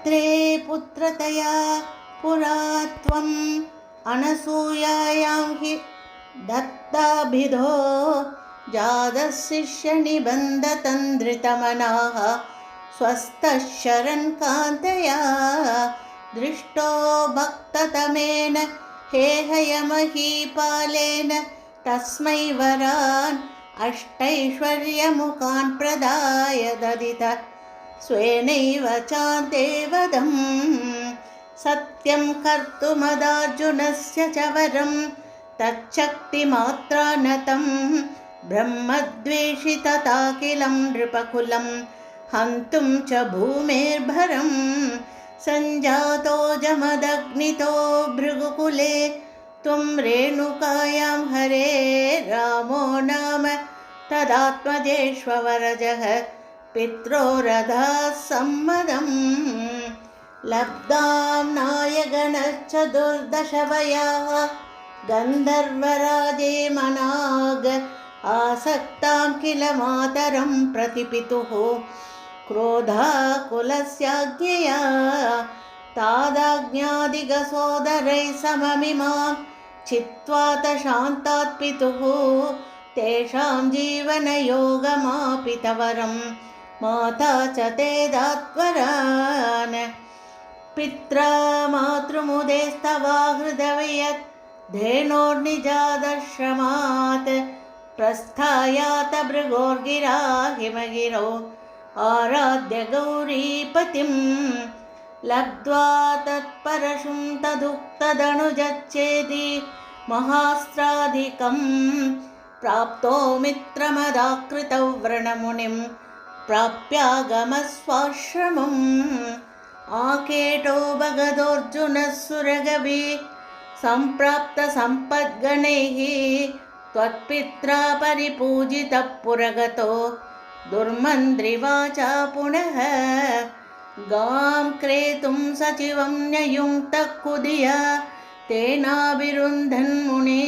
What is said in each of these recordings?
पत्रे पुत्रतया पुरा त्वम् अनसूयायां हि दत्ताभिधो जातः शिष्यनिबन्धतन्द्रितमनाः स्वस्थः शरन् कान्तया दृष्टो भक्ततमेन हेहयमहीपालेन तस्मै वरान् अष्टैश्वर्यमुखान् प्रदाय ददित स्वेनैव चान्ते वदम् सत्यं कर्तुमदार्जुनस्य च वरं तच्छक्तिमात्रा न तं ब्रह्मद्वेषि तथाखिलं नृपकुलं हन्तुं च भूमेर्भरं सञ्जातो जमदग्नितो भृगुकुले त्वं रेणुकायां हरे रामो नाम तदात्मजेष्वरजः पित्रोरधाः सम्मदम् लब्धां नायगणश्चतुर्दशवयाः गन्धर्वराजे मनाग आसक्तां किल मातरं प्रतिपितुः क्रोधाकुलस्याज्ञया तादाज्ञादिगसोदरैः सममिमां चित्वा शान्तात् पितुः तेषां जीवनयोगमापितवरं माता च ते दात्वरान् पित्रा मातृमुदेस्तवा हृदयत् धेनोर्निजादश्रमात् प्रस्थायात भृगोर्गिरा हिमगिरौ आराध्य गौरीपतिं लब्ध्वा तत्परशुं तदुक्तदनुजच्छेदि महास्त्राधिकं प्राप्तो मित्रमदाकृतौ व्रणमुनिं प्राप्यागमस्वाश्रमम् आकेटो भगदोऽर्जुनः सुरगवी सम्प्राप्तसम्पद्गणैः त्वत्पित्रा परिपूजितः पुरगतो दुर्मन्त्रिवाचा पुनः गां क्रेतुं सचिवं न्ययुङ्क्तः कुदिया तेनाभिरुन्धन्मुने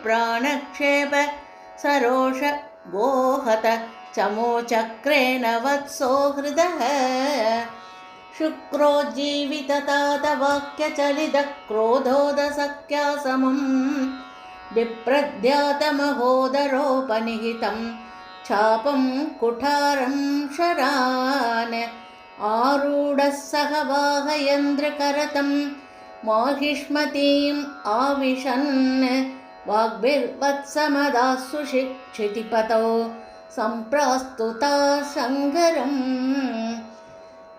प्राणक्षेप सरोष गोहत चमोचक्रेण वत्सो हृदः शुक्रोज्जीविततातवाक्यचलितः क्रोधोदसख्या समं विप्रध्यातमहोदरोपनिहितं चापं कुठारं शरान् आरूढः सह वाहयन्द्रकरतं माहिष्मतीम् आविशन् वाग्भिर्वत्समदासु क्षितिपतौ सम्प्रास्तुता सङ्गरम्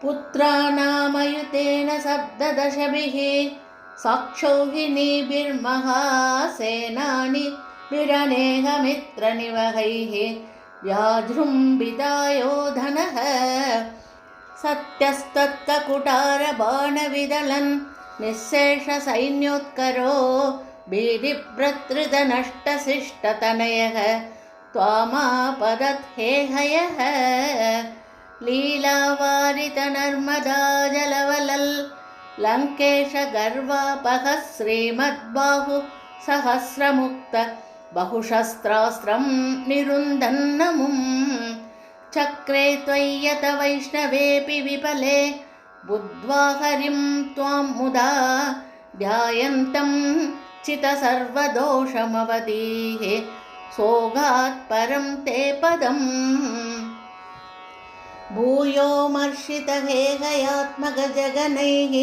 पुत्राणामयुतेन सप्तदशभिः साक्षौहिणीभिर्महासेनानि विरनेहमित्रनिवहैः व्याजृम्बितायो धनः सत्यस्तत्ककुटारबाणविदलन् निःशेषसैन्योत्करो भीतिभ्रतृतनष्टशिष्टतनयः त्वामापदत् हेहयः लीलावारितनर्मदा जलवलल् लङ्केशगर्वापहः श्रीमद्बाहु सहस्रमुक्त बहुशस्त्रास्त्रं निरुन्धन्नमुं चक्रे त्वय्यत वैष्णवेऽपि विपले बुद्ध्वा हरिं त्वां मुदा ध्यायन्तं चितसर्वदोषमवधीः सोगात् परं ते पदम् भूयोमर्षितहेहयात्मकजगनैः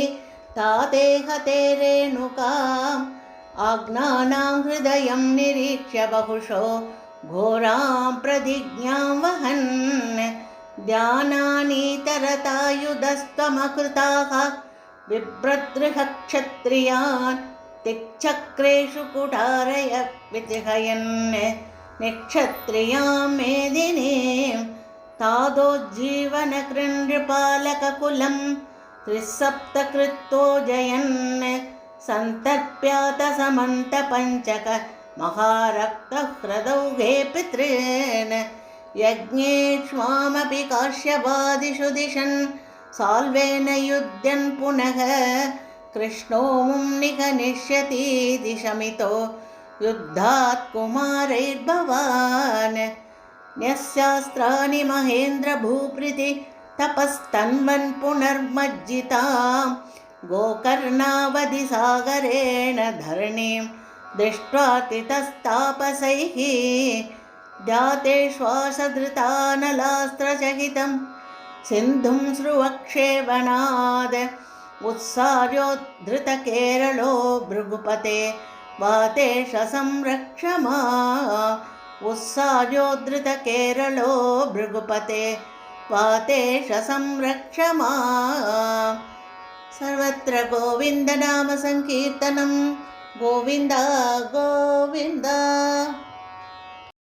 ताते हते रेणुकाम् आज्ञानां हृदयं निरीक्ष्य बहुशो घोरां प्रतिज्ञां वहन् ध्यानानीतरतायुधस्त्वमकृताः बिभ्रद्रुहक्षत्रियान् तिक्चक्रेषु कुठारय विजहयन् निक्षत्रियां मेदिनीं तादोज्जीवनकृन्नृपालककुलं त्रिसप्तकृतो जयन् सन्तर्प्यातसमन्तपञ्चक महारक्तह्रदौघे पितॄन् यज्ञेष्वामपि काश्यपादिषु दिशन् साल्वेन युध्यन् पुनः कृष्णो मुं निघनिष्यतीति शमितो युद्धात् कुमारैर्भवान् न्यस्यास्त्राणि महेन्द्र भूप्रीति तपस्तन्वन् पुनर्मज्जितां गोकर्णावधिसागरेण धरणीं दृष्ट्वातितस्तापसैः ध्यातेष्वासधृतानलास्त्रचकितं सिन्धुं स्रुवक्षेपणाद् उत्सार्योद्धृतकेरलो भृगुपते वातेश संरक्ष मा उत्सार्योद्धृतकेरलो भृगुपते वातेश संरक्ष मा सर्वत्र गोविन्दनाम संकीर्तनं गोविन्द गोविन्द।